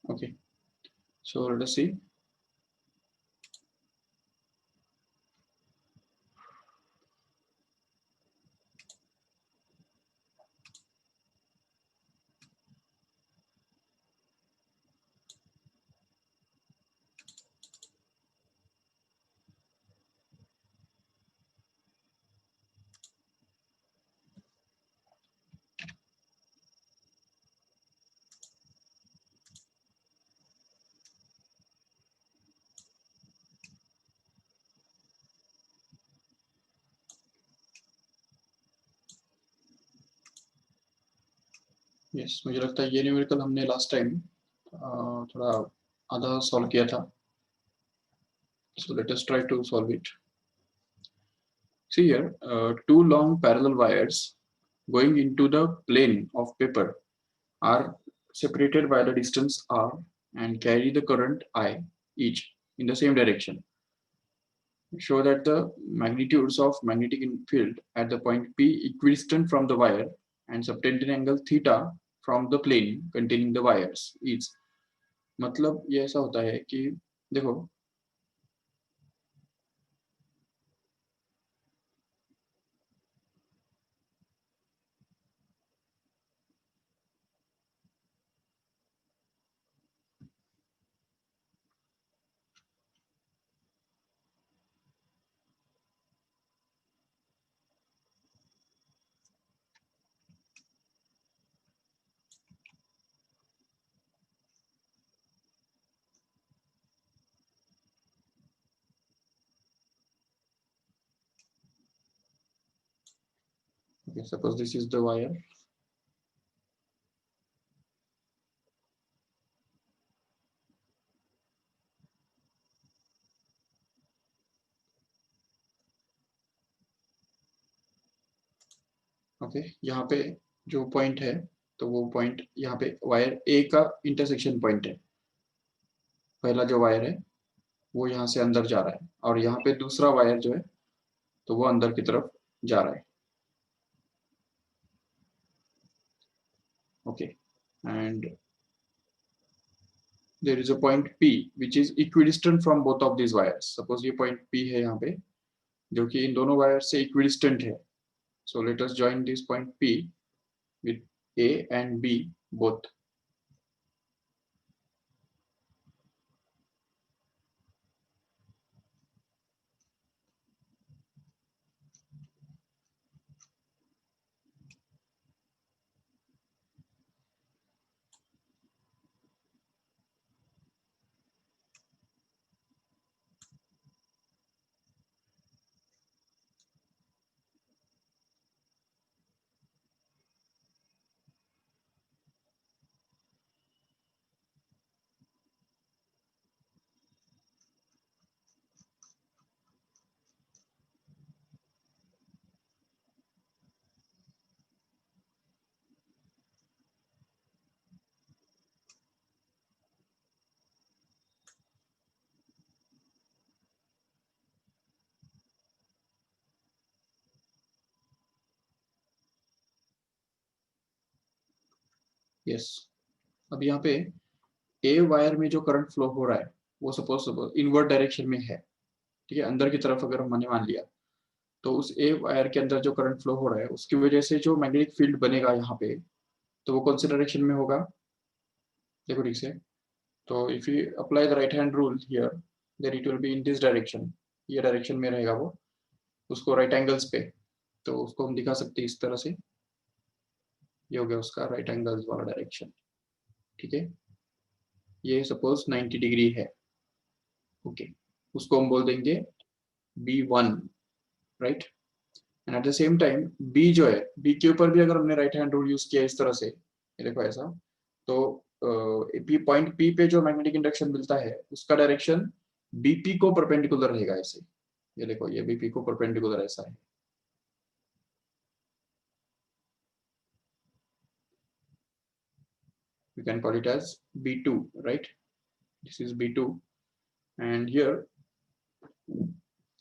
Okay, so let us see. Yes, मुझे लगता है ये न्यूमेरिकल हमने लास्ट टाइम थोड़ा आधा सॉल्व किया था. So let us try to solve it. See here, two long parallel wires going into the plane of paper are separated by the distance r and carry the current I each in the same direction. Show that the magnitudes of magnetic field at the point P equidistant from the wire and subtended angle theta from the plane containing the wires is. मतलब ये ऐसा होता है कि देखो okay, suppose this is the wire. Okay, यहाँ पे जो पॉइंट है तो वो पॉइंट यहाँ पे वायर ए का इंटरसेक्शन पॉइंट है. पहला जो वायर है वो यहाँ से अंदर जा रहा है और यहाँ पे दूसरा वायर जो है तो वो अंदर की तरफ जा रहा है. Okay, and there is a point P which is equidistant from both of these wires. Suppose ये point P है यहाँ पे जो कि इन दोनों वायर से equidistant है. So let us join this point P with A and B both. Yes. अब यहाँ पे ए वायर में जो करंट फ्लो हो रहा है वो सपोज इनवर्ट डायरेक्शन में है. ठीक है, अंदर की तरफ अगर हमने मान लिया तो उस ए वायर के अंदर जो करंट फ्लो हो रहा है उसकी वजह से जो मैग्नेटिक फील्ड बनेगा यहाँ पे तो वो कौन से डायरेक्शन में होगा. देखो ठीक से, तो if you apply the right hand rule here then it will be in this direction. ये डायरेक्शन में रहेगा वो, उसको राइट एंगल्स पे, तो उसको हम दिखा सकते हैं इस तरह से. ये हो गया उसका राइट एंगल्स वाला डायरेक्शन. ठीक है, ये सपोज 90 डिग्री है. ओके, उसको हम बोल देंगे B1, right. And at the same time B जो है, बी के ऊपर भी अगर हमने राइट हैंड रूल यूज किया इस तरह से, ये देखो ऐसा, तो पॉइंट पी पे जो मैग्नेटिक इंडक्शन मिलता है उसका डायरेक्शन बीपी को परपेंडिकुलर रहेगा ऐसे. ये देखो, ये बीपी को परपेंडिकुलर ऐसा है. We can call it as B2, right? This is B2 and here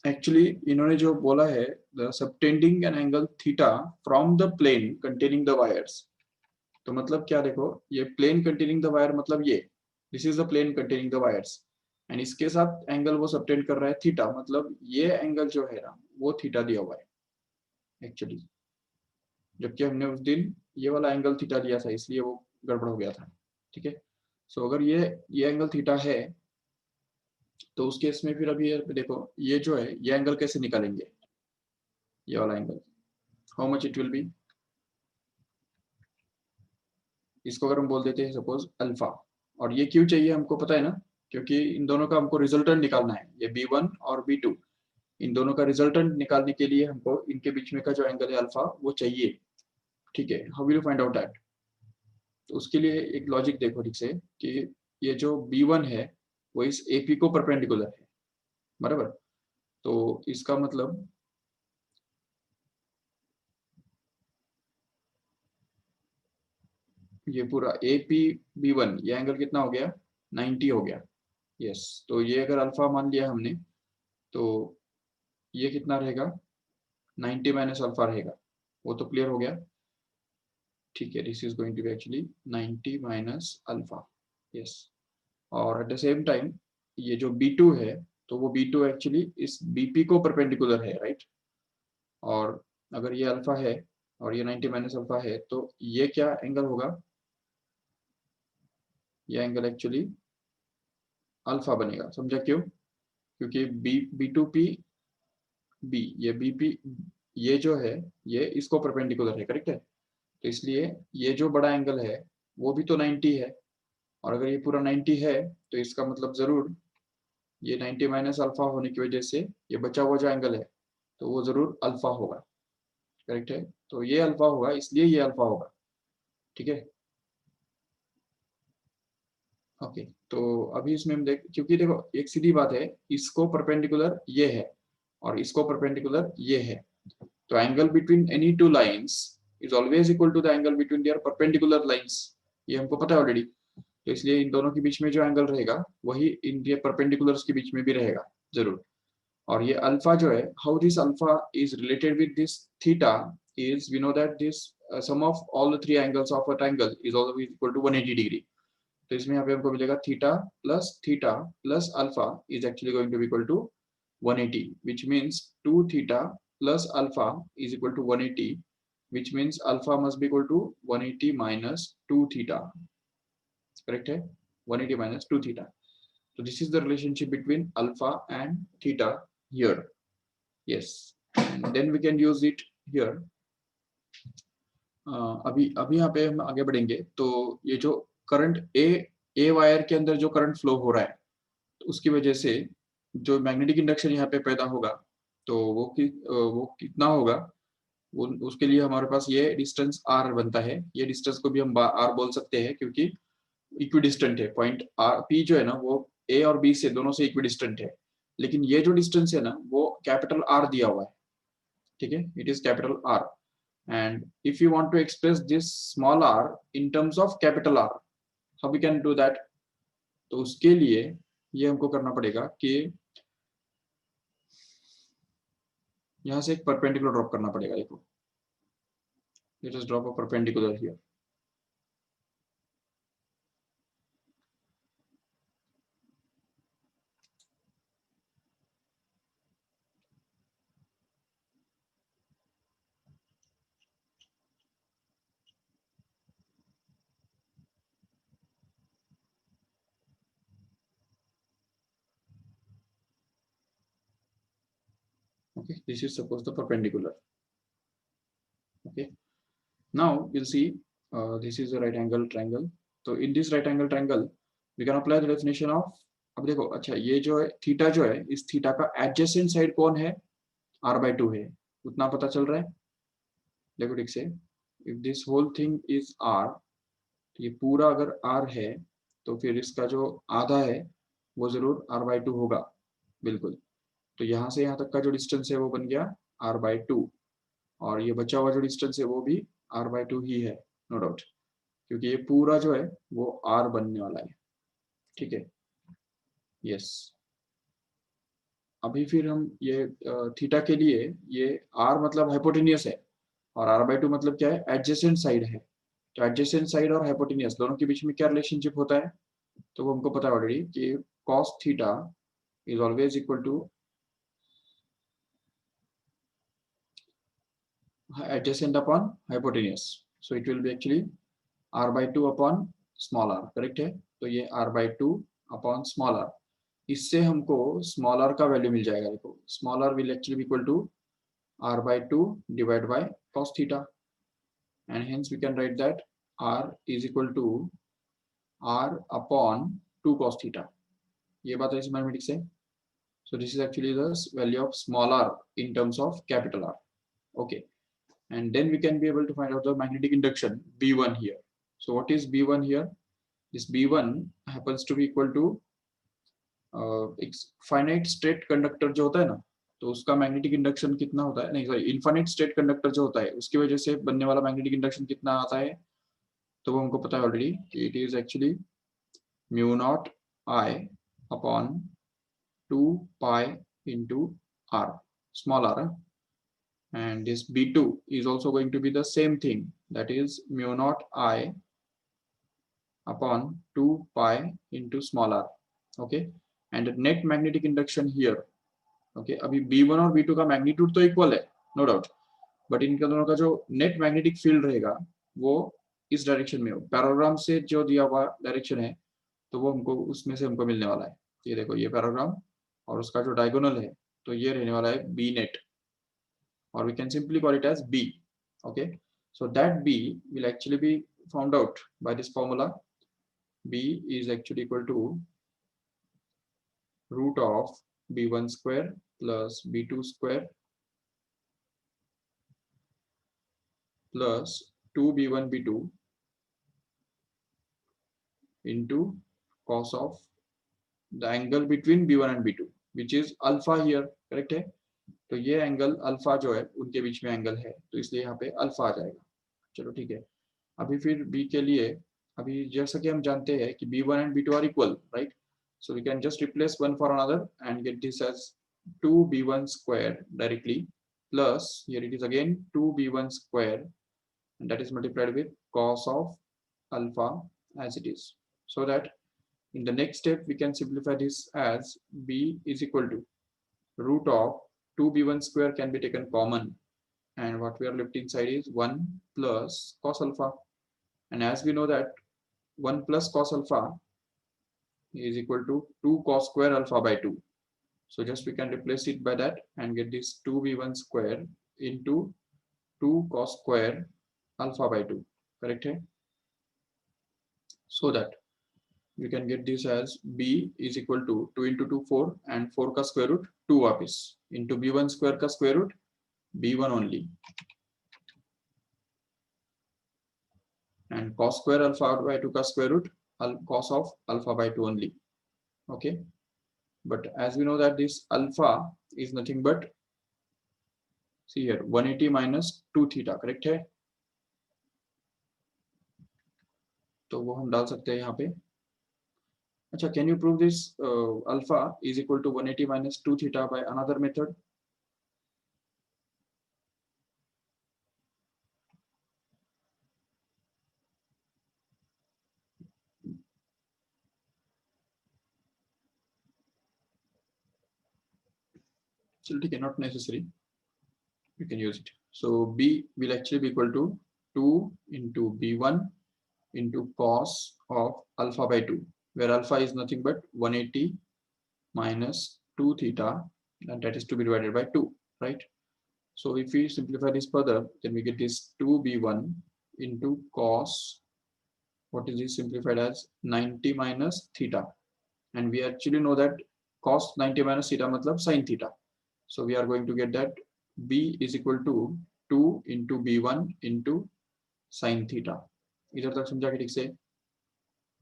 actually इन्होंने जो बोला है the subtending an angle theta from the plane containing the wires. तो मतलब क्या, देखो ये plane containing the wire मतलब ये this is the plane containing the wires, and इसके साथ एंगल वो सबटेंड कर रहा है थीटा, मतलब ये एंगल जो है ना वो थीटा दिया हुआ है एक्चुअली, जबकि हमने उस दिन ये वाला एंगल थीटा लिया था, इसलिए वो गड़बड़ हो गया था। ठीक है, सो अगर ये एंगल थीटा है तो उस केस में फिर अभी देखो ये जो है ये एंगल कैसे निकालेंगे, ये वाला angle how much it will B, इसको अगर हम बोल देते हैं सपोज अल्फा, और ये क्यों चाहिए हमको पता है ना, क्योंकि इन दोनों का हमको रिजल्टेंट निकालना है, ये B1 और B2, इन दोनों का रिजल्टेंट निकालने के लिए हमको इनके बीच में का जो एंगल है अल्फा वो चाहिए। ठीक है, how will you find out that, तो उसके लिए एक लॉजिक देखो ठीक से कि ये जो B1 है वो इस AP को परपेंडिकुलर है, बराबर, तो इसका मतलब ये पूरा AP B1 ये एंगल कितना हो गया, 90 हो गया। यस, तो ये अगर अल्फा मान लिया हमने तो ये कितना रहेगा, 90 माइनस अल्फा रहेगा, वो तो क्लियर हो गया। ठीक है, this is going to be actually 90 minus alpha. Yes, और एट द सेम टाइम ये जो B2 है तो वो B2 एक्चुअली इस BP को परपेंडिकुलर है, राइट, और अगर ये अल्फा है और ये 90 माइनस अल्फा है तो ये क्या एंगल होगा, ये एंगल एक्चुअली अल्फा बनेगा, समझा क्यों, क्योंकि B2P B ये BP ये जो है ये इसको परपेंडिकुलर है, करेक्ट है, तो इसलिए ये जो बड़ा एंगल है वो भी तो 90 है, और अगर ये पूरा 90 है तो इसका मतलब जरूर ये 90 माइनस अल्फा होने की वजह से ये बचा हुआ जो एंगल है तो वो जरूर अल्फा होगा, करेक्ट है, तो ये अल्फा होगा इसलिए ये अल्फा होगा। ठीक है, ओके, तो अभी इसमें हम देख, क्योंकि देखो एक सीधी बात है, इसको परपेंडिकुलर ये है और इसको परपेंडिकुलर ये है, तो angle between any two lines is always equal to the angle between their perpendicular lines, ये हमको पता है ऑलरेडी, तो इसलिए इन दोनों के बीच में जो एंगल रहेगा वही इन ये परपेंडिकुलर्स के बीच में भी रहेगा जरूर। और ये अल्फा जो है, how this alpha is related with this theta is we know that this sum of all the three angles of a triangle is always equal to 180 degree, तो इसमें यहाँ पे हमको मिलेगा theta plus alpha is actually going to be equal to 180, which means 2 theta plus alpha is equal to 180, which means alpha must be equal to 180 minus 2 theta, correct है, 180 minus 2 theta, so this is the relationship between alpha and theta here, yes, and then we can use it here। अभी अभी यहाँ पे हम आगे बढ़ेंगे, तो ये जो करंट ए वायर के अंदर जो करंट फ्लो हो रहा है तो उसकी वजह से जो मैग्नेटिक इंडक्शन यहाँ पे पैदा होगा तो वो कितना होगा, वो उसके लिए हमारे पास ये डिस्टेंस r बनता है, ये डिस्टेंस को भी हम r बोल सकते हैं क्योंकि इक्विडिस्टेंट है, पॉइंट r p जो है ना वो a और b से दोनों से इक्विडिस्टेंट है, लेकिन ये जो डिस्टेंस है ना वो कैपिटल R दिया हुआ है, ठीक है, it is capital R, and if you want to express this small r in terms of capital R, how we can do that, तो उसके लिए ये हमको करना पड़ेगा कि यहाँ से एक परपेंडिकुलर ड्रॉप करना पड़ेगा, देखो let us drop a perpendicular here, okay, this is suppose the perpendicular, okay, now we'll see this is a right angle triangle, तो in this right angle triangle we can apply the definition of, अब देखो अच्छा ये जो है theta जो है इस थीटा का एडजेसेंट साइड कौन है, r/2 है, उतना पता चल रहा है, देखो ठीक से, if this whole thing is r, तो ये पूरा अगर r है तो फिर इसका जो आधा है वो जरूर r/2 होगा, बिल्कुल, तो यहाँ से यहाँ तक का जो डिस्टेंस है वो बन गया r/2, और ये बचा हुआ जो डिस्टेंस है वो भी r/2 ही है, नो डाउट, क्योंकि ये पूरा जो है वो r बनने वाला है, ठीक है, यस, अभी फिर हम ये थीटा के लिए ये r मतलब हाइपोटेनियस है और r/2 मतलब क्या है, एडजेसेंट साइड है, तो एडजेसेंट साइड और हाइपोटेनियस दोनों के बीच में क्या रिलेशनशिप होता है, तो वो हमको पता है ऑलरेडी कि cos theta is always equal to adjacent upon hypotenuse, so it will be actually r by 2 upon small r, correct है। तो ये r by 2 upon small r, इससे हमको स्मॉल r का वैल्यू मिल जाएगा। देखो small r will actually equal to r by 2 divided by cos theta, and hence we can write that r is equal to r upon 2 cos theta। ये बात है इस मैथमेटिक्स से। So this is actually the value of small r in terms of capital R. Okay, and then we can be able to find out the magnetic induction B1 here. So what is B1 here? This B1 happens to be equal to finite state conductor जो होता है ना, तो उसका magnetic induction कितना होता है, नहीं सॉरी इनफाइनाइट स्टेट कंडक्टर जो होता है उसकी वजह से बनने वाला मैग्नेटिक इंडक्शन कितना आता है, तो वो हमको पता है ऑलरेडी कि it is actually mu naught I upon 2 pi into r, small r, and this B2 is also going to be the same thing, that is mu naught I upon 2 pi into small r. Okay, and the net magnetic induction here, okay, अभी B1 और B2 का magnitude तो equal है no doubt, but इनका दोनों का जो net magnetic field रहेगा वो इस डायरेक्शन में हो, पैराग्राम से जो दिया हुआ डायरेक्शन है तो वो हमको उसमें से हमको मिलने वाला है। ये देखो ये पैराग्राम और उसका जो डायगोनल है तो ये रहने वाला है B net, or we can simply call it as B. Okay, so that B will actually be found out by this formula. B is actually equal to root of B1 square plus B2 square plus 2B1 B2 into cos of the angle between B1 and B2, which is alpha here, correct है। तो ये angle alpha जो है उनके बीच में angle है, तो इसलिए यहाँ पे अल्फा आ जाएगा। चलो ठीक है, अभी फिर B के लिए, अभी जैसा कि हम जानते हैं कि B1 and B2 are equal, right? So we can just replace one for another and get this as 2B1 square directly, plus here it is again 2B1 square, and that is multiplied with cos of alpha as it is, so that in the next step we can simplify this as B is equal to root of 2B1 square can be taken common, and what we are left inside is 1 plus cos alpha, and as we know that 1 plus cos alpha is equal to 2 cos square alpha by 2. So just we can replace it by that and get this 2b1 square into 2 cos square alpha by 2, correct है? So that we can get this as b is equal to 2 into 2 4 and 4 का square root 2 वापिस into b1 square का square root b1 only, and cos square alpha by 2 का square root cos of alpha by 2 only. Okay, but as we know that this alpha is nothing but, see here, 180 minus 2 theta, correct है? तो वो हम डाल सकते हैं यहाँ पे। अच्छा, can you prove this alpha is equal to 180 minus 2 theta by another method? चलो ठीक है, not necessary, you can use it. So b will actually be equal to 2 into b1 into cos of alpha by 2, where alpha is nothing but 180 minus 2 theta, and that is to be divided by 2, right? So if we simplify this further, then we get this 2b1 into cos, what is this simplified as 90 minus theta, and we actually know that cos 90 minus theta matlab sin theta. So we are going to get that b is equal to 2 into b1 into sin theta. इधर तक समझा कि ठीक से?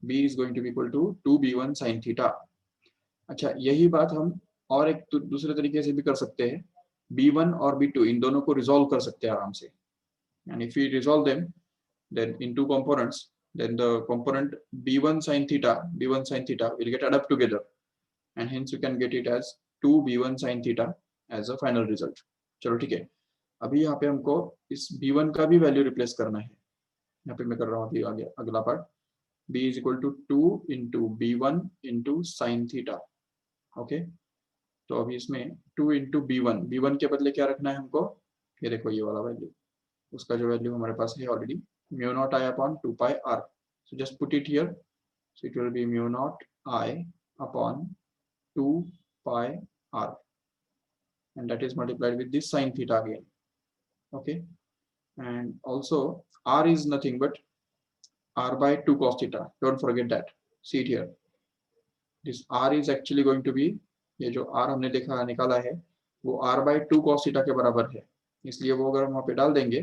b is going to be equal to 2b1 sin theta. अच्छा, यही बात हम और एक दूसरे तरीके से भी कर सकते हैं, b1 और b2 इन दोनों को रिजॉल्व कर सकते हैं आराम से, and if we resolve them then in two components, then the component b1 sin theta will get added up together, and hence we can get it as 2b1 sin theta as a final result. चलो ठीक है, अभी यहाँ पे हमको इस b1 का भी वैल्यू रिप्लेस करना है। यहाँ पे मैं कर रहा हूँ अभी आगे अगला part. b is equal to 2 into b1 into sin theta. Okay, तो अभी इसमें 2 into b1 के बदले क्या रखना है हमको, ये देखो ये वाला वैल्यू, उसका जो वैल्यू हमारे पास है already, mu naught I upon 2 pi r. So just put it here, so it will be mu naught I upon 2 pi r, and that is multiplied with this sin theta again. Okay, and also r is nothing but r by 2 cos theta, don't forget that. See it here, this r is actually going to be, ये जो r हमने देखा निकाला है वो r by 2 cos theta के बराबर है, इसलिए वो अगर हम वहाँ पे डाल देंगे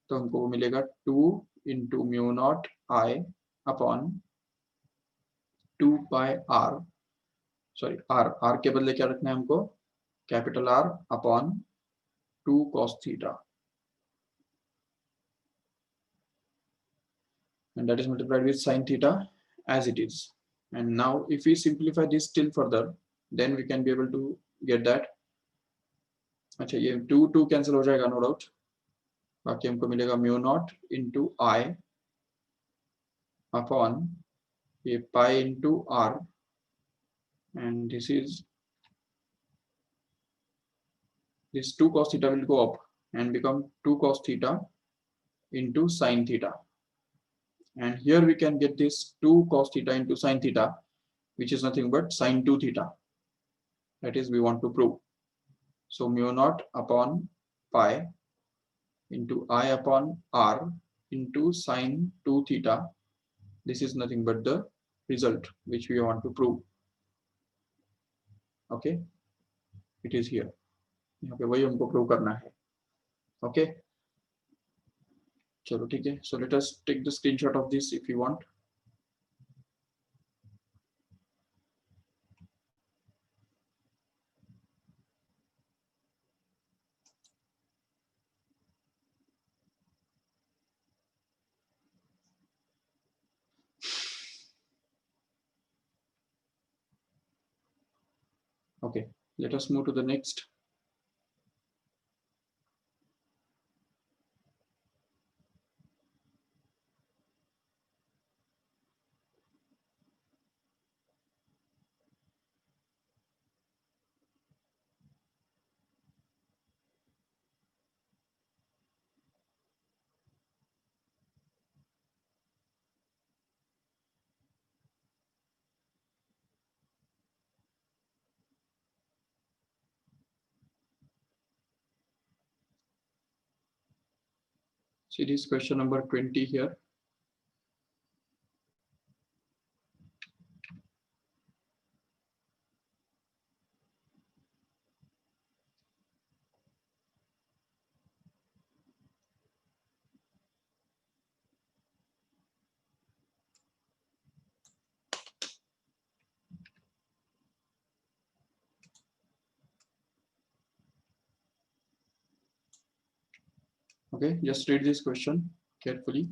तो हमको वो मिलेगा 2 into mu naught i upon 2 pi r, sorry r के बदले क्या रखना है हमको, capital R upon 2 cos theta, and that is multiplied with sin theta as it is. And now if we simplify this still further, then we can be able to get that. अच्छा, ये 2 cancel हो जाएगा no doubt, बाकी हमको मिलेगा mu naught into I upon ये pi into r, and this 2 cos theta will go up and become 2 cos theta into sin theta, and here we can get this 2 cos theta into sin theta, which is nothing but sin 2 theta, that is we want to prove. So mu naught upon pi into I upon r into sin 2 theta, this is nothing but the result which we want to prove. Okay, it is here, यहाँ पे वही हमको prove करना है। Okay, चलो ठीक है, so let us take the screenshot of this if you want. Okay, let us move to the next. See this question number 20 here. Okay, just read this question carefully.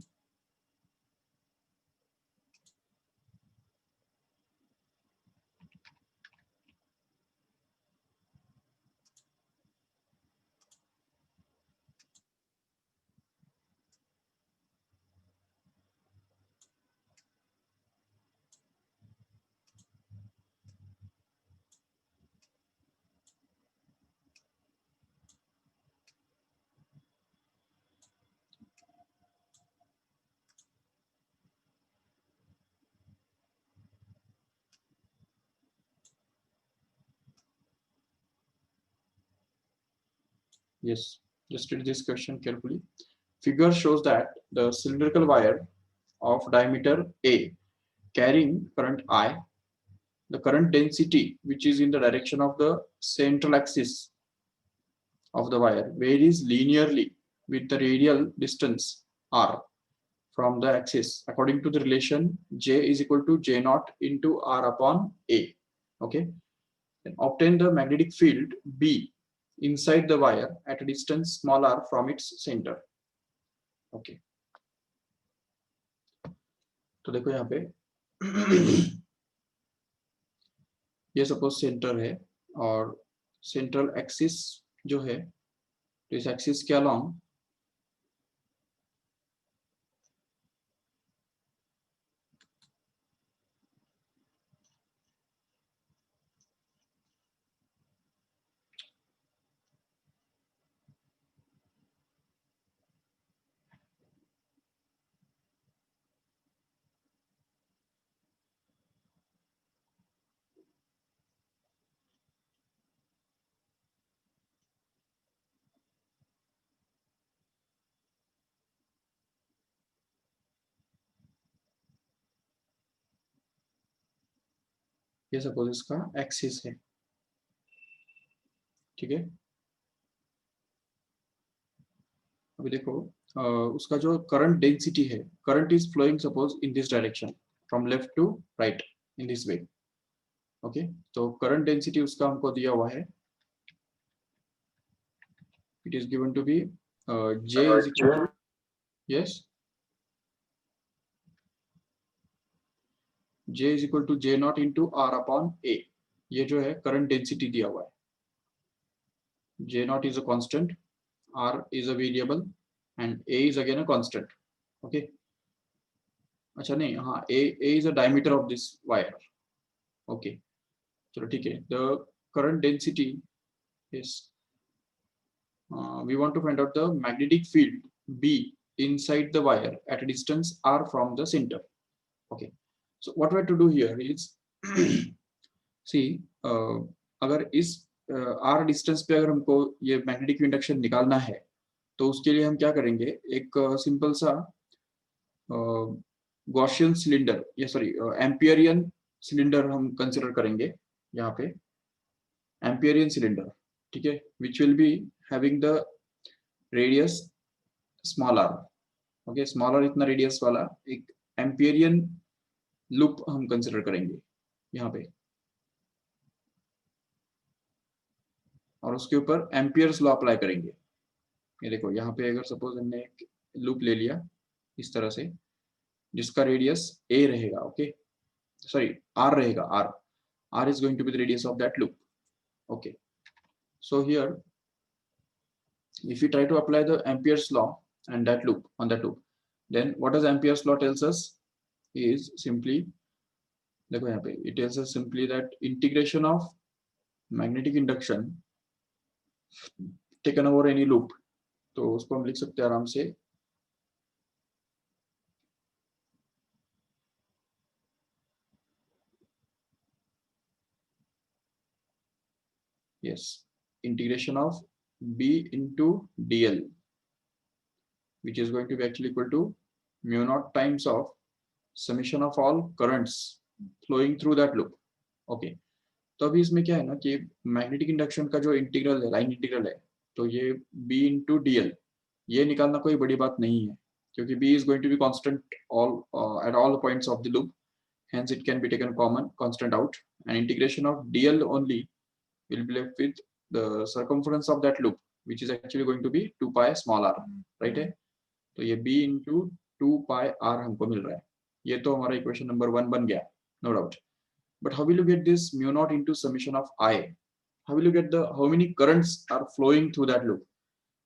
Yes, just read this question carefully. Figure shows that the cylindrical wire of diameter A carrying current I, the current density which is in the direction of the central axis of the wire varies linearly with the radial distance r from the axis according to the relation J is equal to J naught into R upon A. Okay, then obtain the magnetic field B inside the wire at a distance small r from its center. Okay, तो देखो यहाँ पे ये suppose centre है और central axis जो है, तो इस एक्सिस के अलोंग ये सपोज इसका एक्सिस है, ठीक है। अभी देखो उसका जो करंट डेंसिटी है, current is flowing suppose in this direction from left to right in this way, okay. तो करंट डेंसिटी उसका हमको दिया हुआ है, it is given to be J is equal to, yes, J is equal to J naught into R upon A। ये जो है current density दिया हुआ है। J not is a constant, R is a variable and A is again a constant, okay। अच्छा नहीं, हाँ, A is a diameter of this wire, okay। चलो ठीक है, the current density is we want to find out the magnetic field B inside the wire at a distance R from the center, okay। So what we have to do here is see अगर इस R distance पे अगर हमको ये magnetic induction निकालना है, तो उसके लिए हम क्या करेंगे, एक सिंपल सा गॉसियन सिलेंडर, या सॉरी एम्पियरियन सिलेंडर हम कंसिडर करेंगे यहाँ पे, एम्पियरियन सिलेंडर, ठीक है, which will be having the radius small r, okay. Small r इतना रेडियस वाला एक एम्पियरियन लूप हम कंसिडर करेंगे यहाँ पे, और उसके ऊपर एम्पियर्स लॉ अप्लाई करेंगे। ये देखो यहाँ पे अगर सपोज हमने एक लूप ले लिया इस तरह से, जिसका रेडियस a रहेगा, ओके, sorry, r रहेगा, r is going to be the radius of that loop, okay। So here if we try to apply the Ampere's law and that loop on that loop, then what does Ampere's law tells us is simply, देखो यहाँ पे it tells us simply that integration of magnetic induction taken over any loop, तो उसको हम लिख सकते हैं आराम से, yes, integration of B into dl, which is going to be actually equal to mu naught times of summation of all currents flowing through that loop, okay। तो अभी इसमें क्या है ना कि मैग्नेटिक इंडक्शन का जो इंटीग्रल है, लाइन इंटीग्रल है, तो ये B इंटू DL, ये निकालना कोई बड़ी बात नहीं है, क्योंकि B is going to be constant all at all points of the loop, hence it can be taken common constant out, and integration of DL only will be left with the circumference of that loop, which is actually going to be 2 pi small r, right है। तो ये B into 2 pi r हमको मिल रहा है, ये तो हमारा equation number 1 बन गया, no doubt. But how will you get this mu naught into summation of I? How will you get the how many currents are flowing through that loop?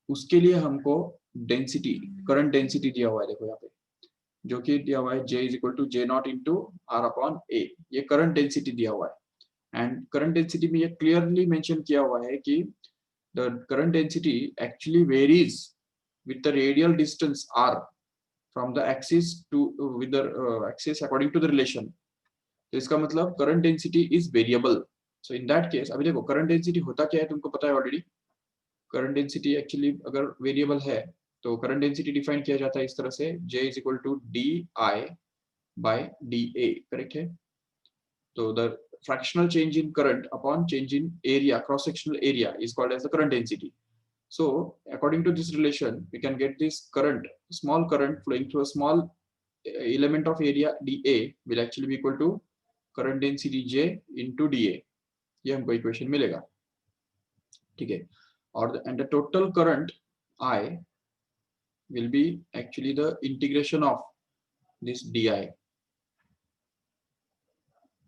उसके लिए हमको डेंसिटी, करंट डेंसिटी दिया हुआ है, देखो यहाँ पे जो कि दिया हुआ है J is equal to J naught into R upon A, ये करंट डेंसिटी दिया हुआ है। एंड करंट डेंसिटी में ये क्लियरली मेंशन किया हुआ है कि the current density actually varies with the radial distance R from the axis to with the axis according to the relation। तो इसका मतलब current density is variable. So in that case अभी देखो current density होता क्या है तुमको पता है ऑलरेडी। करंट डेंसिटी एक्चुअली अगर वेरिएबल है तो करंट डेंसिटी डिफाइन किया जाता है इस तरह से, J is equal to D I by D A, correct है। तो the fractional change in current upon change in area, cross sectional area, is called as the current density. So according to this relation we can get this current, small current flowing through a small element of area dA will actually be equal to current density J into D A, ये हमको equation मिलेगा, ठीक है। और and the total current I will be actually the integration of this DI,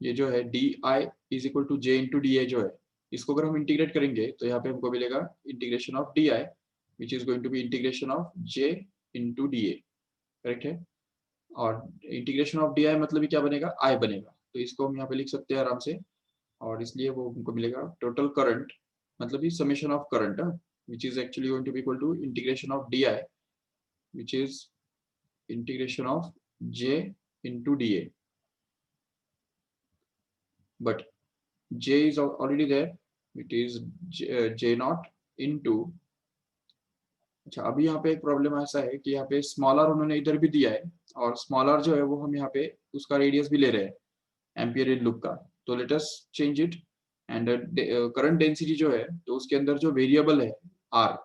ये जो है DI is equal to J into D A जो है, इसको अगर हम इंटीग्रेट करेंगे तो यहाँ पे हमको मिलेगा integration of DI which is going to be integration of J into D A, correct है। और इंटीग्रेशन ऑफ DI मतलब क्या बनेगा, I बनेगा, तो इसको हम यहाँ पे लिख सकते हैं आराम से, और इसलिए वो हमको मिलेगा टोटल करंट मतलब ही summation of current which is actually going to be equal to integration of DI which is integration of J into DA, but J is already there, it is J naught into, अच्छा अभी यहाँ पे एक problem ऐसा है कि यहाँ पे स्मॉल आर उन्होंने इधर भी दिया है, और स्मॉल आर जो है वो हम यहाँ पे उसका रेडियस भी ले रहे हैं एम्पियरियन लूप का, तो let us change it and current density जो है तो उसके अंदर जो वेरिएबल है आर,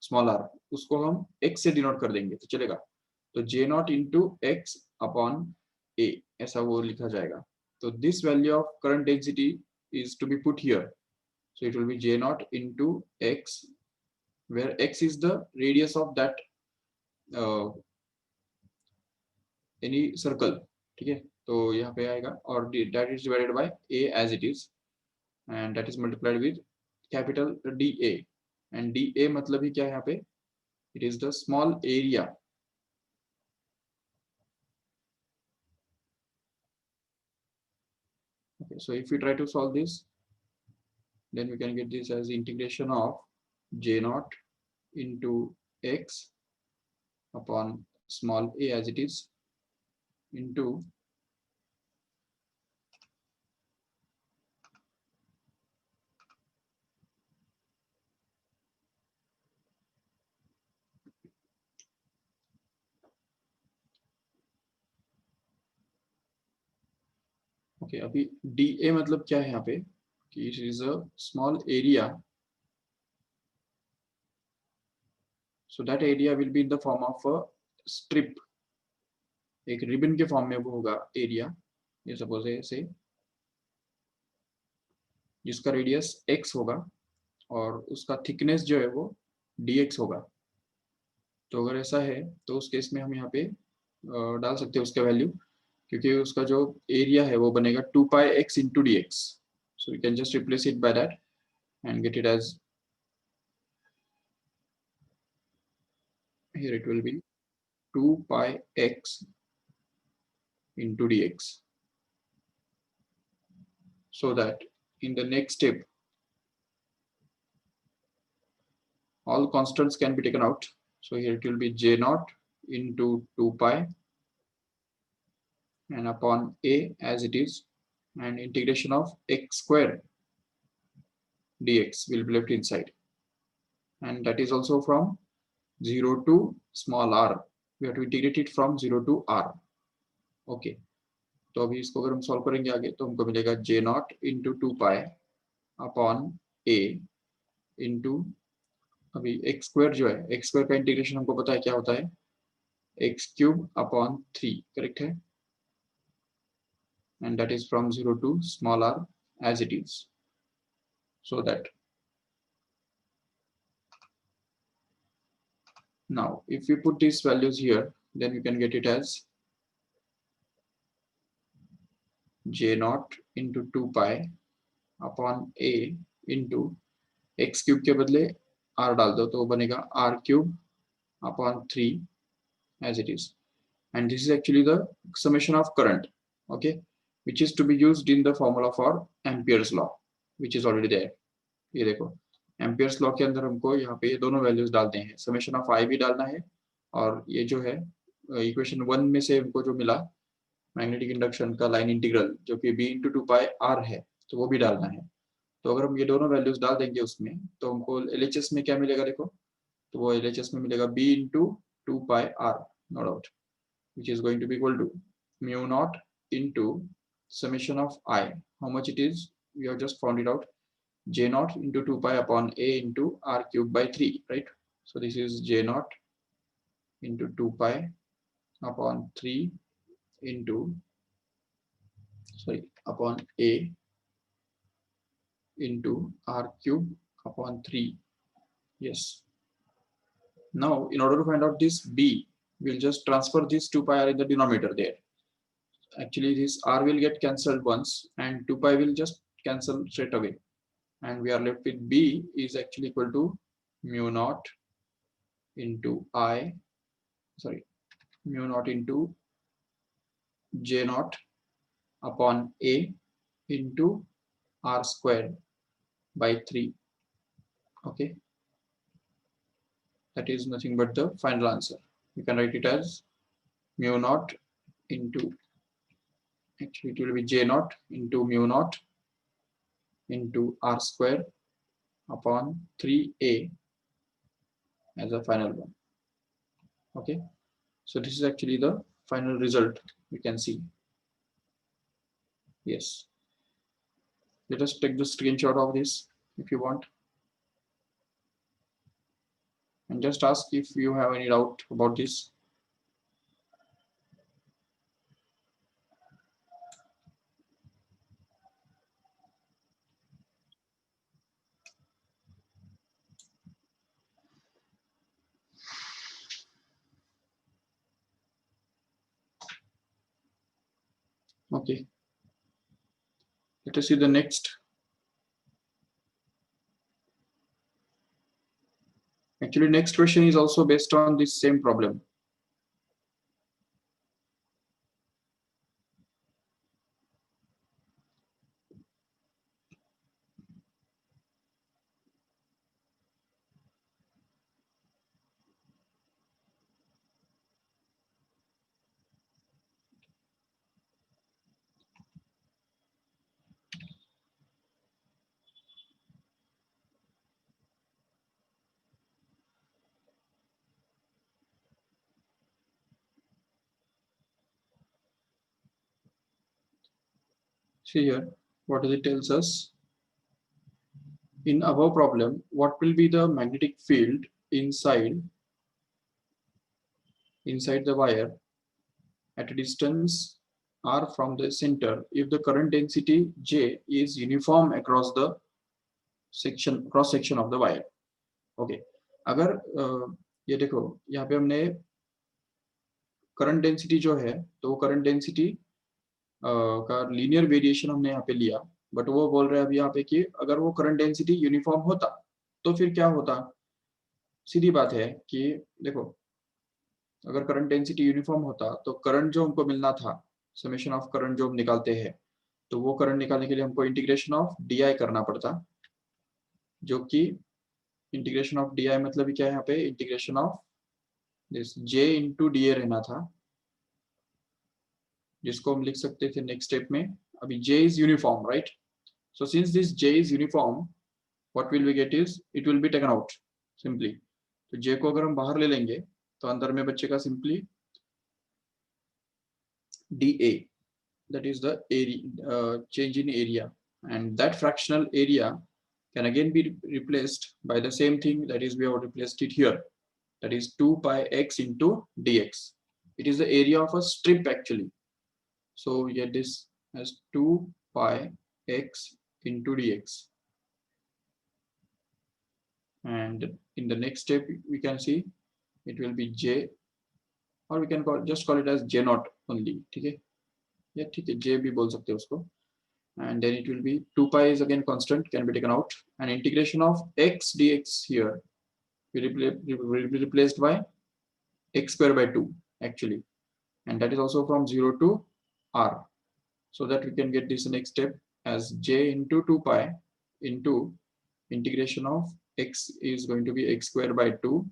स्मॉल आर, उसको हम एक्स से डिनोट कर देंगे तो चलेगा। तो J naught into X upon A, ऐसा वो लिखा जाएगा। तो this value of current density is to be put here, so it will be j naught into x, where x is the radius of that any circle, ठीक है। तो यहाँ पे आएगा और that is divided by a as it is and that is multiplied with capital DA, and DA मतलब ही क्या है यहाँ पे, it is the small area। Okay, so if we try to solve this, then we can get this as integration of j naught into x upon small a as it is into okay अभी D A मतलब क्या है यहाँ पे कि it is a small area, so that area will be in the form of a strip, एक ribbon के form में वो होगा एरिया, ये सपोज है ऐसे, जिसका रेडियस एक्स होगा और उसका थिकनेस जो है वो डी एक्स होगा। तो अगर ऐसा है तो उस केस में हम यहाँ पे डाल सकते हैं उसका वैल्यू, क्योंकि उसका जो एरिया है वो बनेगा 2 pi x into d x, so you can just replace it by that and get it as, here it will be 2 pi x into dx, so that in the next step all constants can be taken out. So here it will be j naught into 2 pi and upon a as it is, and integration of x square dx will be left inside, and that is also from 0 to small r, we have to integrate it from 0 to r। okay, तो अभी इसको अगर हम solve करेंगे आगे तो हमको मिलेगा j naught into 2 pi upon a into, अभी एक्स स्क्वायर जो है, एक्स स्क्वायर का इंटीग्रेशन हमको पता है क्या होता है, एक्स क्यूब अपॉन 3, करेक्ट है, and that is from 0 to small r as it is, so that now if we put these values here, then we can get it as j naught into 2 pi upon a into x cube के बदले r डाल दो तो बनेगा r cube upon 3 as it is, and this is actually the summation of current, okay, which is to be used in the formula for Ampere's law, which is already there। ये देखो Ampere's law के अंदर हमको यहाँ पे ये दोनों values डालते हैं, समेशन ऑफ आई भी डालना है, और ये जो है इक्वेशन 1 में से हमको जो मिला मैग्नेटिक इंडक्शन का लाइन इंटीग्रल जो कि b इंटू 2 पाई आर है, तो वो भी डालना है। तो अगर हम ये दोनों वैल्यूज डाल देंगे उसमें तो हमको LHS में क्या मिलेगा देखो, तो वो LHS में मिलेगा b into 2 pi r, no doubt, which is going to be equal to mu naught into summation of I, how much it is we have just found it out, j naught into 2 pi upon a into r cube by 3, right? So this is j naught into 2 pi upon 3 into, sorry, upon a into r cube upon 3, yes। Now in order to find out this b, we'll just transfer this 2 pi r in the denominator there, actually this r will get cancelled once and 2 pi will just cancel straight away, and we are left with b is actually equal to mu naught into I, sorry, mu naught into j naught upon a into r square by 3, okay, that is nothing but the final answer। You can write it as mu naught into, actually it will be j naught into mu naught into r square upon 3a as a final one, okay। So this is actually the final result, we can see, yes। Let us take the screenshot of this if you want, and just ask if you have any doubt about this. Okay, let us see the next. Actually, next question is also based on this same problem. See here, what does it tells us? In our problem, what will be the magnetic field inside the wire at a distance r from the center if the current density J is uniform across the cross section of the wire. Okay, अगर ये देखो यहाँ पे हमने current density जो है, तो वो करंट डेंसिटी का लीनियर वेरिएशन हमने यहाँ पे लिया, बट वो बोल रहे हैं अभी यहाँ पे कि अगर वो करंट डेंसिटी यूनिफॉर्म होता तो फिर क्या होता। सीधी बात है कि देखो, अगर करंट डेंसिटी यूनिफॉर्म होता तो करंट जो हमको मिलना था, समेशन ऑफ करंट जो हम निकालते हैं, तो वो करंट निकालने के लिए हमको इंटीग्रेशन ऑफ डी आई करना पड़ता, जो कि इंटीग्रेशन ऑफ डी आई मतलब क्या है, यहाँ पे integration of this J into D ए रहना था, जिसको हम लिख सकते थे नेक्स्ट स्टेप में। अभी j is uniform, right? So since this j is uniform, what will we get is it will be taken out simply. तो j को अगर हम बाहर ले लेंगे तो अंदर में बचेगा simply dA, that is the area, change in area, and that fractional area can again be replaced by the same thing, that is we have replaced it here, that is 2 pi x into dx. It is the area of a strip actually. So we get this as 2 pi x into dx, and in the next step we can see it will be j, or we can just call it as j naught only. ठीक है, या ठीक है j भी बोल सकते हैं उसको, and then it will be 2 pi is again constant, can be taken out, and integration of x dx here will be replaced by x square by 2 actually, and that is also from 0 to r, so that we can get this next step as j into 2 pi into integration of x is going to be x square by 2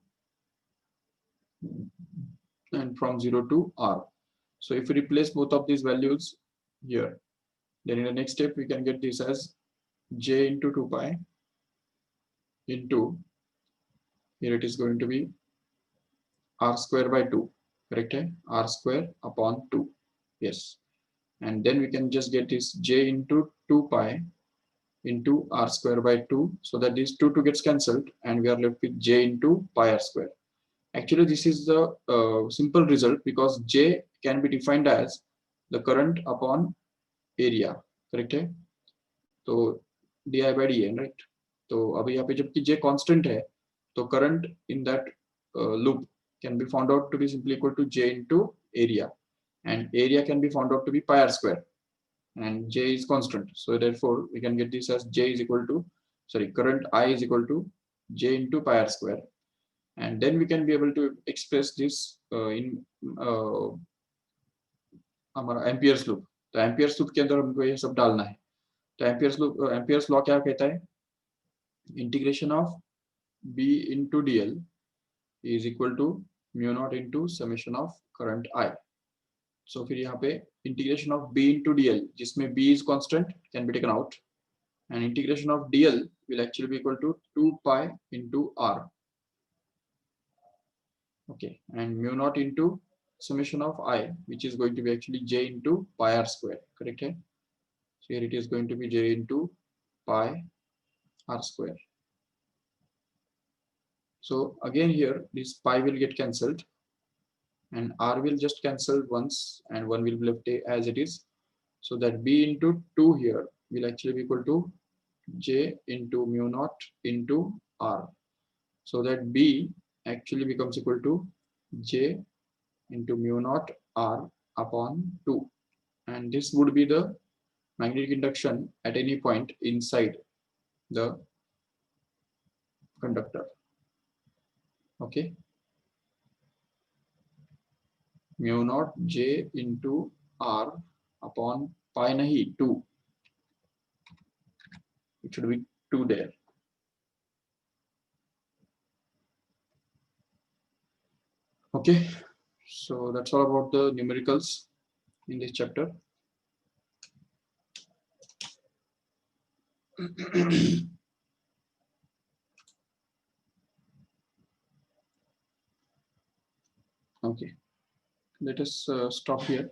and from 0 to r. So if we replace both of these values here, then in the next step we can get this as j into 2 pi into, here it is going to be r square by 2, correct? R square upon 2, yes. And then we can just get this j into 2 pi into r square by 2, so that these 2 gets cancelled and we are left with j into pi r square. Actually this is the simple result because j can be defined as the current upon area, correct है? तो di by dn, right? तो अभी यहाँ पे जबकि j constant है, तो current in that loop can be found out to be simply equal to j into area, and area can be found out to be pi r square, and j is constant, so therefore we can get this as j is equal to, sorry, current I is equal to j into pi r square, and then we can be able to express this in हमारा amperes loop. तो amperes loop के अंदर हमको ये सब डालना है। तो एम्पियर्स लॉ क्या कहता है, integration of b into dl is equal to mu naught into summation of current I. So फिर यहाँ पे integration of b into dl, जिसमें b is constant, can be taken out, and integration of dl will actually be equal to 2 pi into r, okay, and mu naught into summation of I, which is going to be actually j into pi r square, correct है? So here it is going to be j into pi r square. So again here this pi will get cancelled and r will just cancel once and 1 will be left as it is. So that b into 2 here will actually be equal to j into mu naught into r. So that b actually becomes equal to j into mu naught r upon 2. And this would be the magnetic induction at any point inside the conductor. Okay. Mu naught j into r upon pi nahi 2. It should be 2 there. Okay. So that's all about the numericals in this chapter. Okay. Let us stop here.